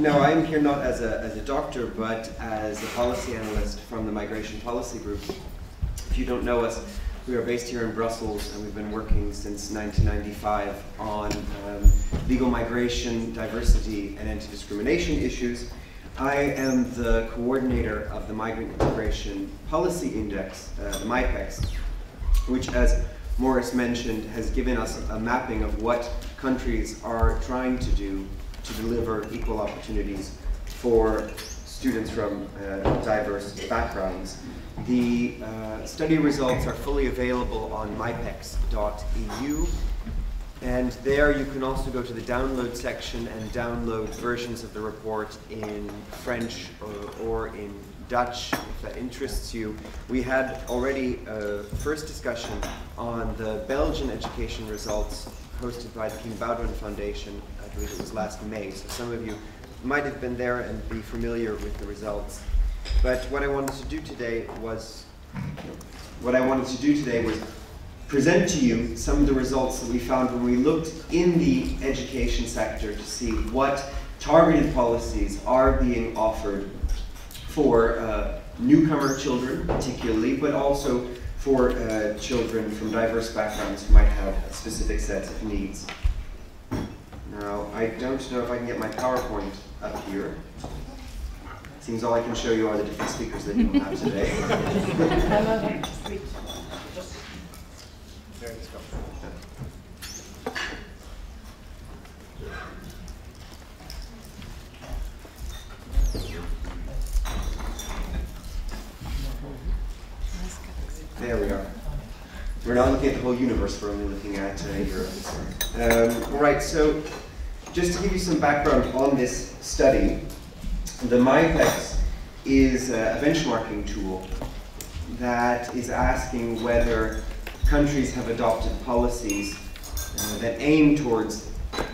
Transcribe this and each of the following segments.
No, I'm here not as a doctor, but as a policy analyst from the Migration Policy Group. If you don't know us, we are based here in Brussels, and we've been working since 1995 on legal migration, diversity, and anti-discrimination issues. I am the coordinator of the Migrant Migration Policy Index, the MIPEX, which, as Maurice mentioned, has given us a mapping of what countries are trying to do to deliver equal opportunities for students from diverse backgrounds. The study results are fully available on mypex.eu, and there you can also go to the download section and download versions of the report in French or in Dutch, if that interests you. We had already a first discussion on the Belgian education results hosted by the King Baudouin Foundation. I believe it was last May, so some of you might have been there and be familiar with the results. But what I wanted to do today was present to you some of the results that we found when we looked in the education sector to see what targeted policies are being offered for newcomer children particularly, but also for children from diverse backgrounds who might have specific sets of needs. Now, I don't know if I can get my PowerPoint up here. Seems all I can show you are the different speakers that you don't have today. There we are. We're not looking at the whole universe, we're only looking at Europe. Right, so just to give you some background on this study, the MIPEX is a benchmarking tool that is asking whether countries have adopted policies that aim towards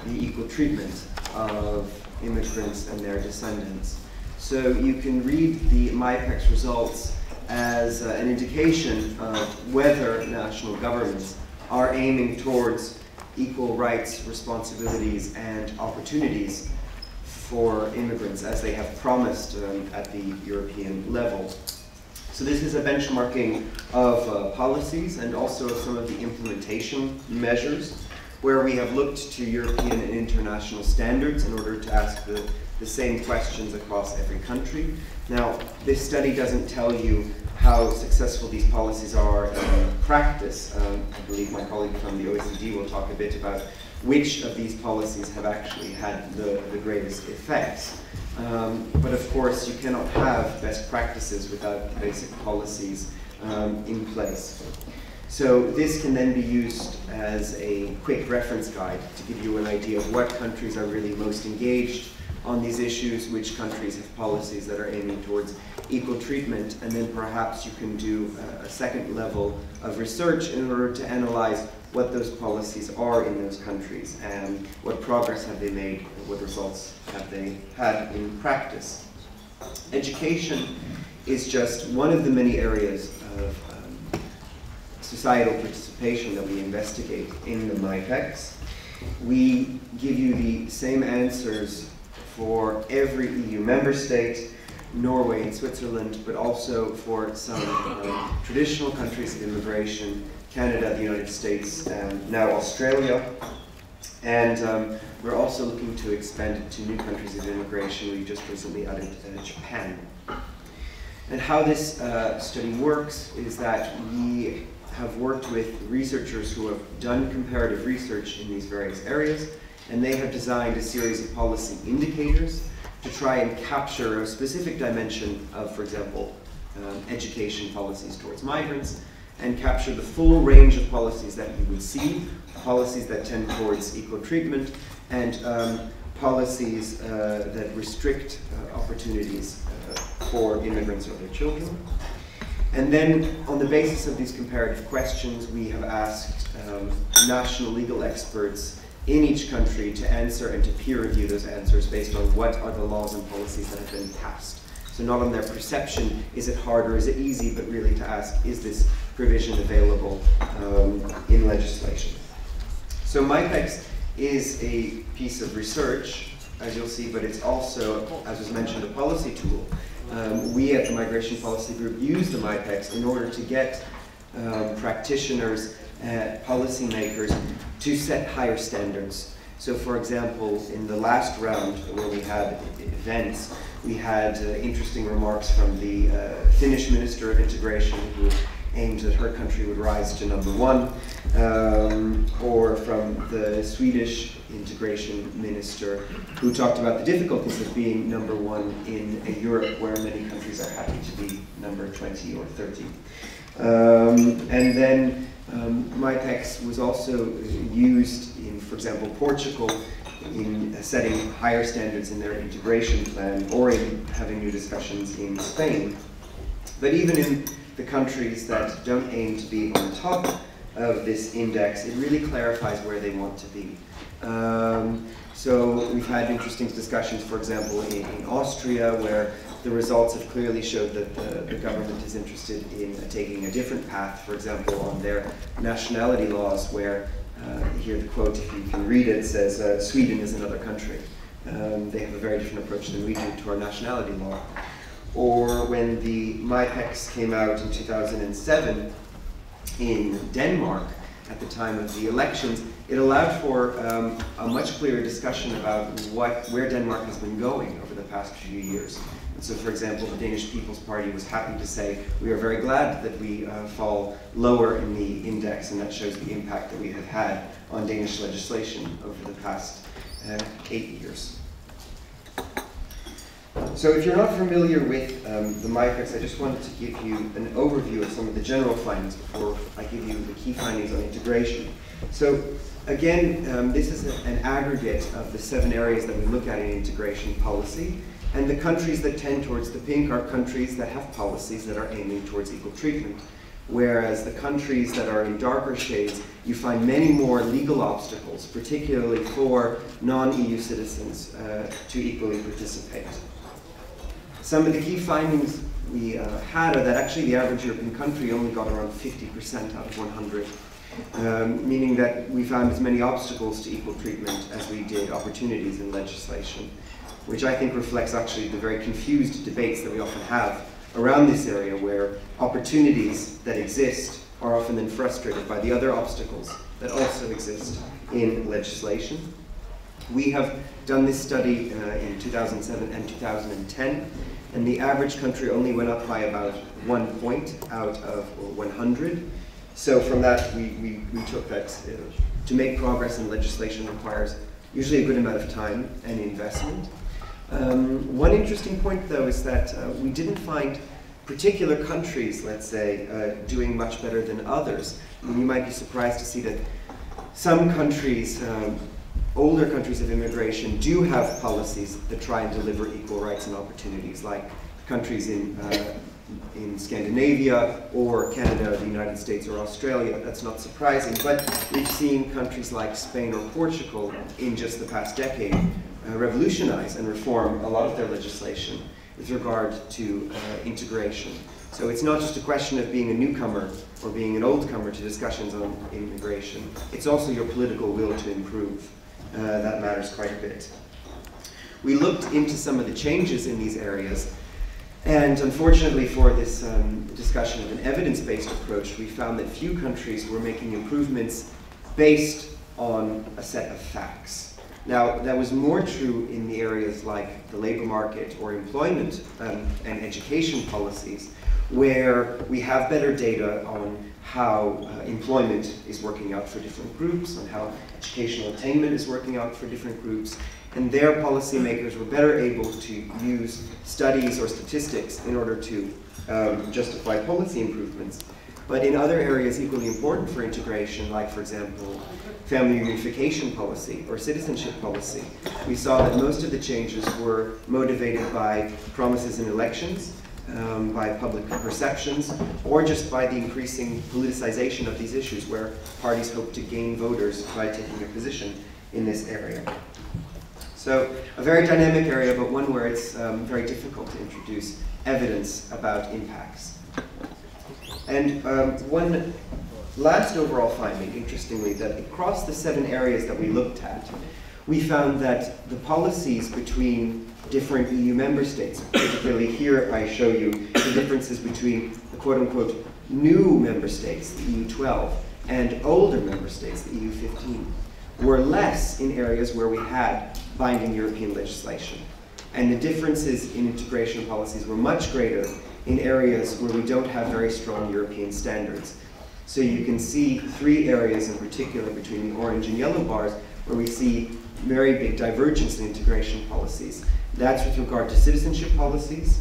the equal treatment of immigrants and their descendants. So you can read the MIPEX results as an indication of whether national governments are aiming towards equal rights, responsibilities, and opportunities for immigrants as they have promised at the European level. So this is a benchmarking of policies and also some of the implementation measures where we have looked to European and international standards in order to ask the same questions across every country. Now, this study doesn't tell you how successful these policies are in practice. I believe my colleague from the OECD will talk a bit about which of these policies have actually had the greatest effects. But of course, you cannot have best practices without the basic policies in place. So this can then be used as a quick reference guide to give you an idea of what countries are really most engaged on these issues, which countries have policies that are aiming towards equal treatment, and then perhaps you can do a second level of research in order to analyze what those policies are in those countries and what progress have they made and what results have they had in practice. Education is just one of the many areas of societal participation that we investigate in the MIPEX. We give you the same answers for every EU member state, Norway and Switzerland, but also for some traditional countries of immigration, Canada, the United States, and now Australia. And we're also looking to expand it to new countries of immigration. We just recently added Japan. And how this study works is that we have worked with researchers who have done comparative research in these various areas, and they have designed a series of policy indicators to try and capture a specific dimension of, for example, education policies towards migrants, and capture the full range of policies that you would see, policies that tend towards equal treatment, and policies that restrict opportunities for immigrants or their children. And then, on the basis of these comparative questions, we have asked national legal experts in each country to answer and to peer review those answers based on what are the laws and policies that have been passed. So not on their perception, is it hard or is it easy, but really to ask, is this provision available in legislation? So MIPEX is a piece of research as you'll see, but it's also, as was mentioned, a policy tool. We at the Migration Policy Group use the MIPEX in order to get practitioners, policymakers, to set higher standards. So for example, in the last round where we had events, we had interesting remarks from the Finnish Minister of Integration, who aimed that her country would rise to #1, or from the Swedish Integration Minister, who talked about the difficulties of being #1 in a Europe where many countries are happy to be number 20 or 30. And then MIPEX was also used in, for example, Portugal, in setting higher standards in their integration plan, or in having new discussions in Spain. But even in the countries that don't aim to be on top of this index, it really clarifies where they want to be. So we've had interesting discussions, for example, in Austria, where the results have clearly showed that the government is interested in taking a different path, for example, on their nationality laws, where, here the quote, if you can read it, says, Sweden is another country. They have a very different approach than we do to our nationality law. Or when the MIPEX came out in 2007 in Denmark, at the time of the elections, it allowed for a much clearer discussion about where Denmark has been going over the past few years. And so, for example, the Danish People's Party was happy to say, we are very glad that we fall lower in the index, and that shows the impact that we have had on Danish legislation over the past 8 years. So if you're not familiar with the MIPEX, I just wanted to give you an overview of some of the general findings before I give you the key findings on integration. So again, this is an aggregate of the 7 areas that we look at in integration policy, and the countries that tend towards the pink are countries that have policies that are aiming towards equal treatment. Whereas the countries that are in darker shades, you find many more legal obstacles, particularly for non-EU citizens to equally participate. Some of the key findings we had are that actually the average European country only got around 50% out of 100, meaning that we found as many obstacles to equal treatment as we did opportunities in legislation, which I think reflects actually the very confused debates that we often have around this area, where opportunities that exist are often then frustrated by the other obstacles that also exist in legislation. We have done this study in 2007 and 2010, and the average country only went up by about 1 point out of 100. So from that, we took that to make progress in legislation requires usually a good amount of time and investment. One interesting point, though, is that we didn't find particular countries, let's say, doing much better than others. And you might be surprised to see that some countries, older countries of immigration, do have policies that try and deliver equal rights and opportunities, like countries in Scandinavia or Canada, the United States, or Australia. That's not surprising, but we've seen countries like Spain or Portugal in just the past decade revolutionize and reform a lot of their legislation with regard to integration. So it's not just a question of being a newcomer or being an oldcomer to discussions on immigration. It's also your political will to improve. That matters quite a bit. We looked into some of the changes in these areas, and unfortunately for this discussion of an evidence-based approach, we found that few countries were making improvements based on a set of facts. Now, that was more true in the areas like the labor market or employment and education policies, where we have better data on how employment is working out for different groups, on how educational attainment is working out for different groups, and their policymakers were better able to use studies or statistics in order to justify policy improvements. But in other areas equally important for integration, like, for example, family reunification policy or citizenship policy, we saw that most of the changes were motivated by promises in elections, by public perceptions, or just by the increasing politicization of these issues, where parties hope to gain voters by taking a position in this area. So a very dynamic area, but one where it's very difficult to introduce evidence about impacts. And one last overall finding, interestingly, that across the 7 areas that we looked at, we found that the policies between different EU member states, particularly here I show you the differences between the quote-unquote new member states, the EU 12, and older member states, the EU 15, were less in areas where we had binding European legislation. And the differences in integration policies were much greater in areas where we don't have very strong European standards. So you can see three areas in particular between the orange and yellow bars where we see very big divergence in integration policies. That's with regard to citizenship policies,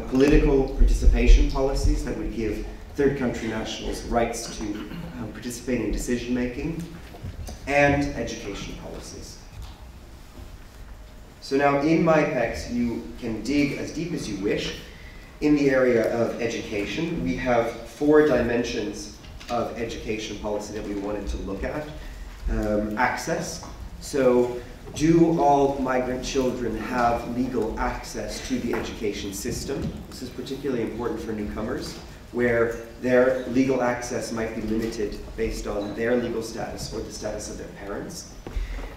political participation policies that would give third country nationals rights to participate in decision making, and education policies. So now in MyPEX you can dig as deep as you wish. In the area of education, we have 4 dimensions of education policy that we wanted to look at. Access. So do all migrant children have legal access to the education system? This is particularly important for newcomers, where their legal access might be limited based on their legal status or the status of their parents.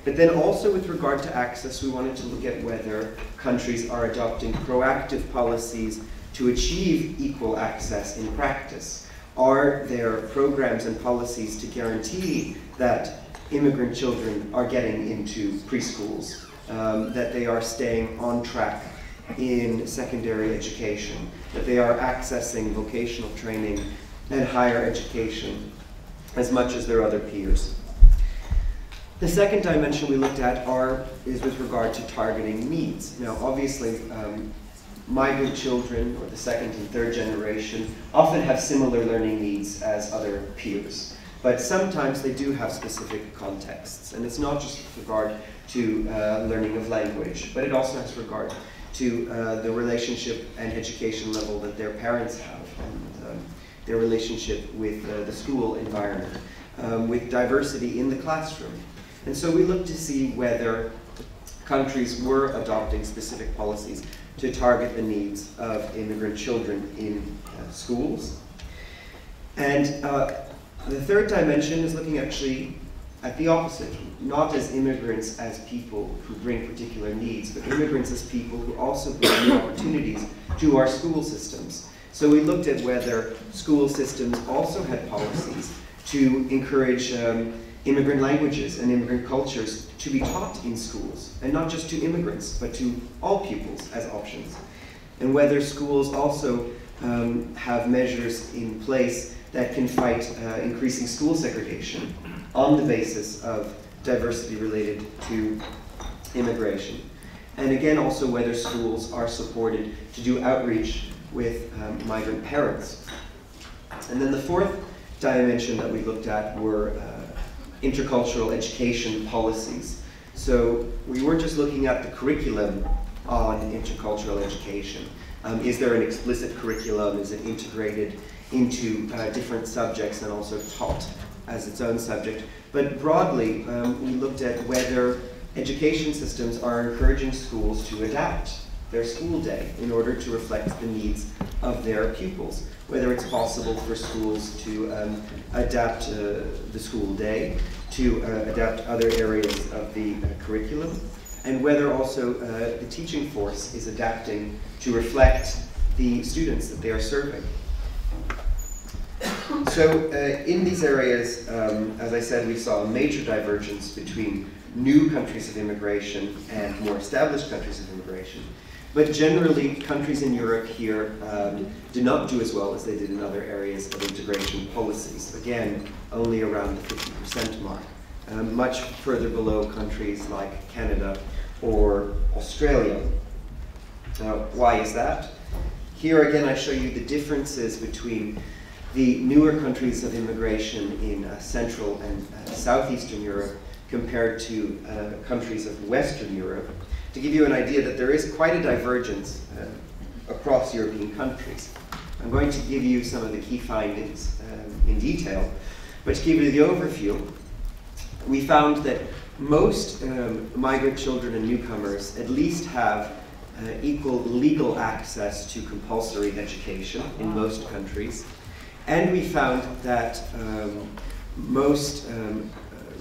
But then also with regard to access, we wanted to look at whether countries are adopting proactive policies to achieve equal access in practice. Are there programs and policies to guarantee that immigrant children are getting into preschools, that they are staying on track in secondary education, that they are accessing vocational training and higher education as much as their other peers? The second dimension we looked at is with regard to targeting needs. Now obviously, migrant children, or the second and third generation, often have similar learning needs as other peers. But sometimes they do have specific contexts. And it's not just with regard to learning of language, but it also has regard to the relationship and education level that their parents have, and their relationship with the school environment, with diversity in the classroom. And so we looked to see whether countries were adopting specific policies to target the needs of immigrant children in schools. And the third dimension is looking actually at the opposite, not as immigrants as people who bring particular needs, but immigrants as people who also bring new opportunities to our school systems. So we looked at whether school systems also had policies to encourage immigrant languages and immigrant cultures to be taught in schools, and not just to immigrants, but to all pupils as options. And whether schools also have measures in place that can fight increasing school segregation on the basis of diversity related to immigration. And again, also whether schools are supported to do outreach with migrant parents. And then the fourth dimension that we looked at were intercultural education policies. So we weren't just looking at the curriculum on intercultural education. Is there an explicit curriculum? Is it integrated into different subjects and also taught as its own subject? But broadly, we looked at whether education systems are encouraging schools to adapt their school day in order to reflect the needs of their pupils. Whether it's possible for schools to adapt the school day, to adapt other areas of the curriculum, and whether also the teaching force is adapting to reflect the students that they are serving. So in these areas, as I said, we saw a major divergence between new countries of immigration and more established countries of immigration. But generally, countries in Europe here did not do as well as they did in other areas of integration policies. Again, only around the 50% mark, much further below countries like Canada or Australia. Now, why is that? Here again, I show you the differences between the newer countries of immigration in Central and Southeastern Europe compared to countries of Western Europe, to give you an idea that there is quite a divergence across European countries. I'm going to give you some of the key findings in detail, but to give you the overview, we found that most migrant children and newcomers at least have equal legal access to compulsory education in most countries. And we found that most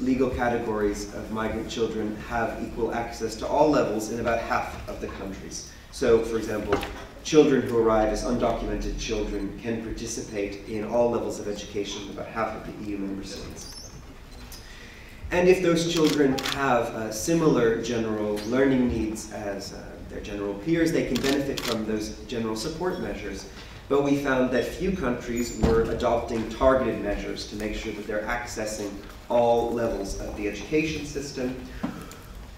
legal categories of migrant children have equal access to all levels in about half of the countries. So, for example, children who arrive as undocumented children can participate in all levels of education in about half of the EU member states. And if those children have similar general learning needs as their general peers, they can benefit from those general support measures. But we found that few countries were adopting targeted measures to make sure that they're accessing all levels of the education system.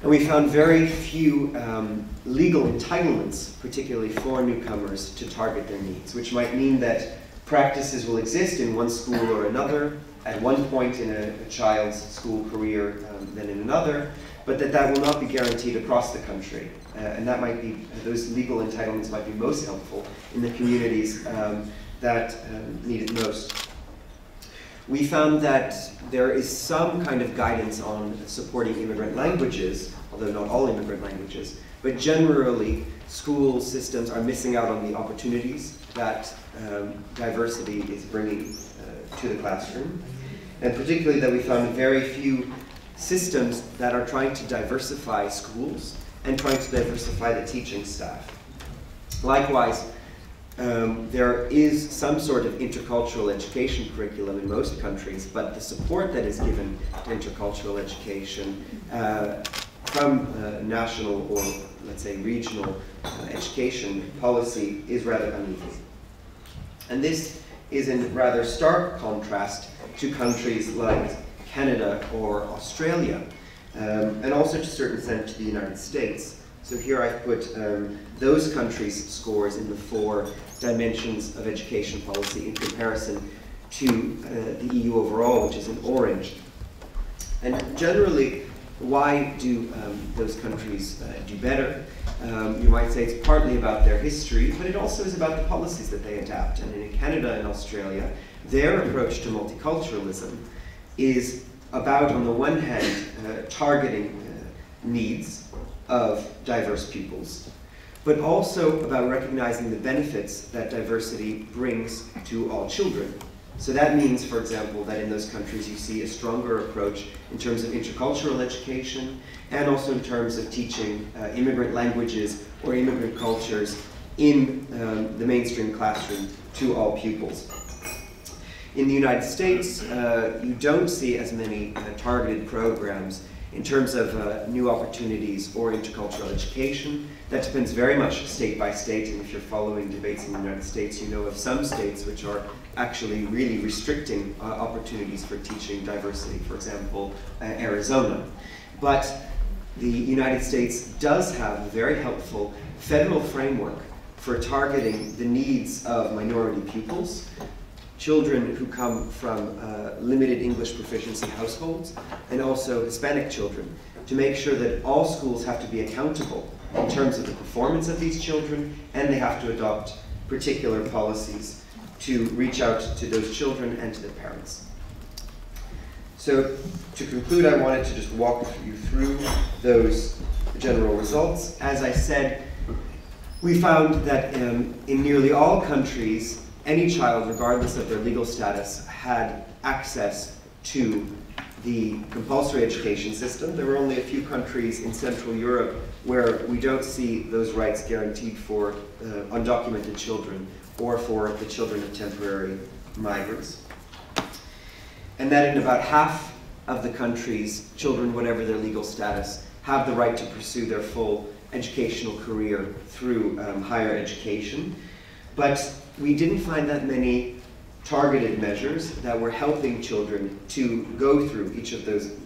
And we found very few legal entitlements, particularly for newcomers, to target their needs, which might mean that practices will exist in one school or another, at one point in a child's school career than in another, but that will not be guaranteed across the country. And that might be, those legal entitlements might be most helpful in the communities that need it most. We found that there is some kind of guidance on supporting immigrant languages, although not all immigrant languages, but generally school systems are missing out on the opportunities that diversity is bringing to the classroom. And particularly that we found very few systems that are trying to diversify schools and trying to diversify the teaching staff. Likewise, there is some sort of intercultural education curriculum in most countries, but the support that is given to intercultural education from national or, let's say, regional education policy is rather uneven. And this is in rather stark contrast to countries like Canada or Australia, and also to a certain extent to the United States. So here I've put those countries' scores in the 4 dimensions of education policy in comparison to the EU overall, which is in orange. And generally, why do those countries do better? You might say it's partly about their history, but it also is about the policies that they adapt. And in Canada and Australia, their approach to multiculturalism is about, on the one hand, targeting needs of diverse pupils, but also about recognizing the benefits that diversity brings to all children. So that means, for example, that in those countries you see a stronger approach in terms of intercultural education and also in terms of teaching immigrant languages or immigrant cultures in the mainstream classroom to all pupils. In the United States, you don't see as many targeted programs in terms of new opportunities or intercultural education. That depends very much state by state, and if you're following debates in the United States, you know of some states which are actually really restricting opportunities for teaching diversity, for example, Arizona. But the United States does have a very helpful federal framework for targeting the needs of minority pupils, children who come from limited English proficiency households, and also Hispanic children, to make sure that all schools have to be accountable in terms of the performance of these children, and they have to adopt particular policies to reach out to those children and to their parents. So to conclude, I wanted to just walk you through those general results. As I said, we found that in nearly all countries, any child, regardless of their legal status, had access to the compulsory education system. There were only a few countries in Central Europe where we don't see those rights guaranteed for undocumented children or for the children of temporary migrants. And that in about half of the countries, children, whatever their legal status, have the right to pursue their full educational career through higher education. But we didn't find that many targeted measures that were helping children to go through each of those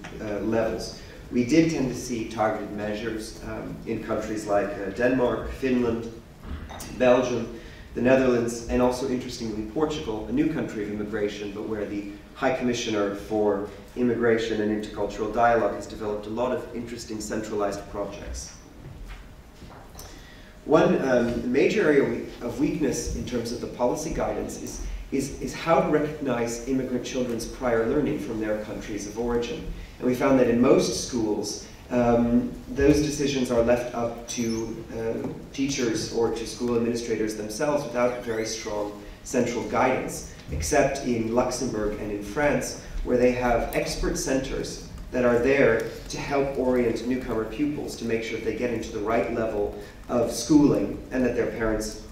levels. We did tend to see targeted measures in countries like Denmark, Finland, Belgium, the Netherlands, and also, interestingly, Portugal, a new country of immigration, but where the High Commissioner for Immigration and Intercultural Dialogue has developed a lot of interesting centralized projects. One major area of weakness in terms of the policy guidance is how to recognize immigrant children's prior learning from their countries of origin. And we found that in most schools, those decisions are left up to teachers or to school administrators themselves without very strong central guidance, except in Luxembourg and in France, where they have expert centers that are there to help orient newcomer pupils to make sure that they get into the right level of schooling and that their parents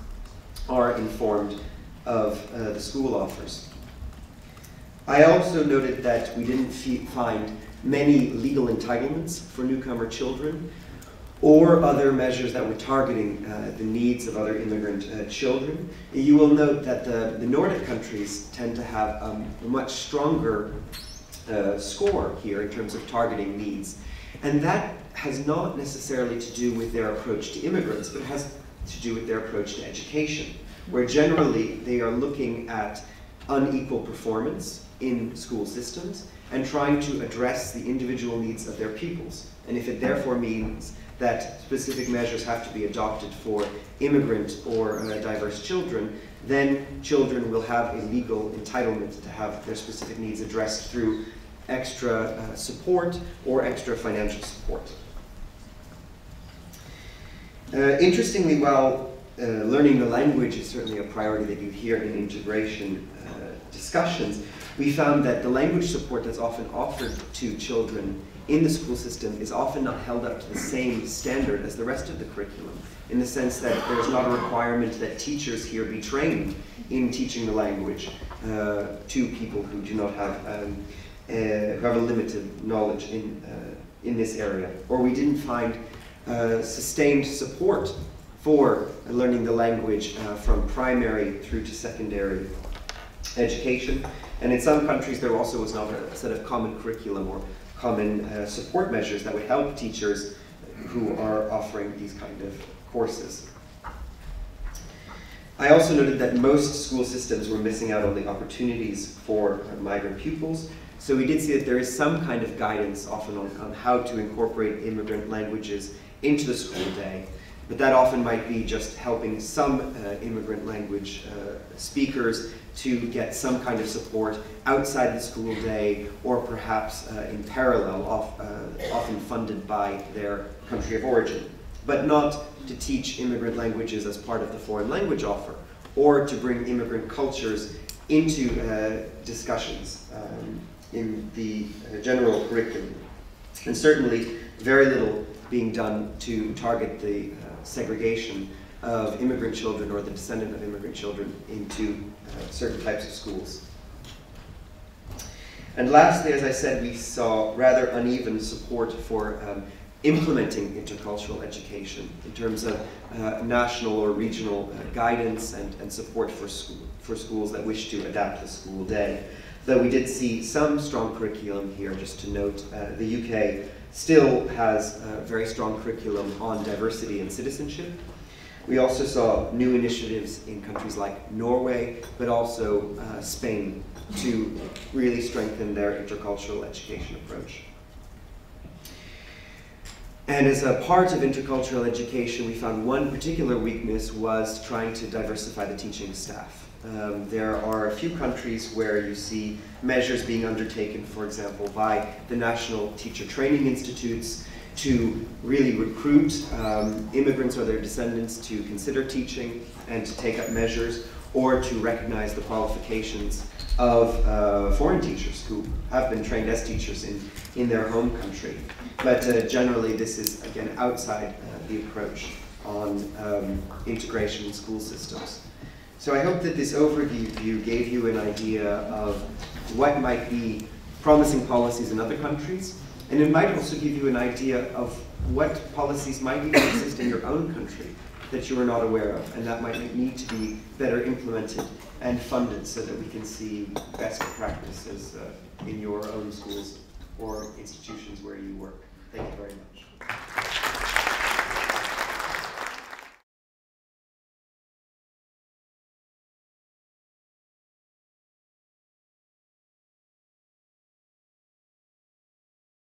are informed of the school offers. I also noted that we didn't find many legal entitlements for newcomer children or other measures that were targeting the needs of other immigrant children. You will note that the Nordic countries tend to have a much stronger score here in terms of targeting needs. And that has not necessarily to do with their approach to immigrants, but it has to do with their approach to education, where generally they are looking at unequal performance in school systems and trying to address the individual needs of their pupils. And if it therefore means that specific measures have to be adopted for immigrant or diverse children, then children will have a legal entitlement to have their specific needs addressed through extra support or extra financial support. Interestingly, while learning the language is certainly a priority that you hear in integration discussions, we found that the language support that's often offered to children in the school system is often not held up to the same standard as the rest of the curriculum, in the sense that there's not a requirement that teachers here be trained in teaching the language to people who do not have, who have a limited knowledge in this area. Or we didn't find sustained support for learning the language from primary through to secondary education. And in some countries there also was not a set of common curriculum or common support measures that would help teachers who are offering these kind of courses. I also noted that most school systems were missing out on the opportunities for migrant pupils. So we did see that there is some kind of guidance often on how to incorporate immigrant languages into the school day. But that often might be just helping some immigrant language speakers to get some kind of support outside the school day, or perhaps in parallel, often funded by their country of origin, but not to teach immigrant languages as part of the foreign language offer, or to bring immigrant cultures into discussions in the general curriculum. And certainly very little being done to target the segregation of immigrant children or the descendant of immigrant children into certain types of schools. And lastly, as I said, we saw rather uneven support for implementing intercultural education in terms of national or regional guidance and support for schools that wish to adapt the school day. Though we did see some strong curriculum here, just to note, the UK still has a very strong curriculum on diversity and citizenship. We also saw new initiatives in countries like Norway, but also Spain, to really strengthen their intercultural education approach. And as a part of intercultural education, we found one particular weakness was trying to diversify the teaching staff. There are a few countries where you see measures being undertaken, for example, by the national teacher training institutes to really recruit immigrants or their descendants to consider teaching and to take up measures, or to recognize the qualifications of foreign teachers who have been trained as teachers in their home country. But generally this is, again, outside the approach on integration in school systems. So I hope that this overview gave you an idea of what might be promising policies in other countries, and it might also give you an idea of what policies might even exist in your own country that you are not aware of, and that might need to be better implemented and funded so that we can see best practices in your own schools or institutions where you work. Thank you very much.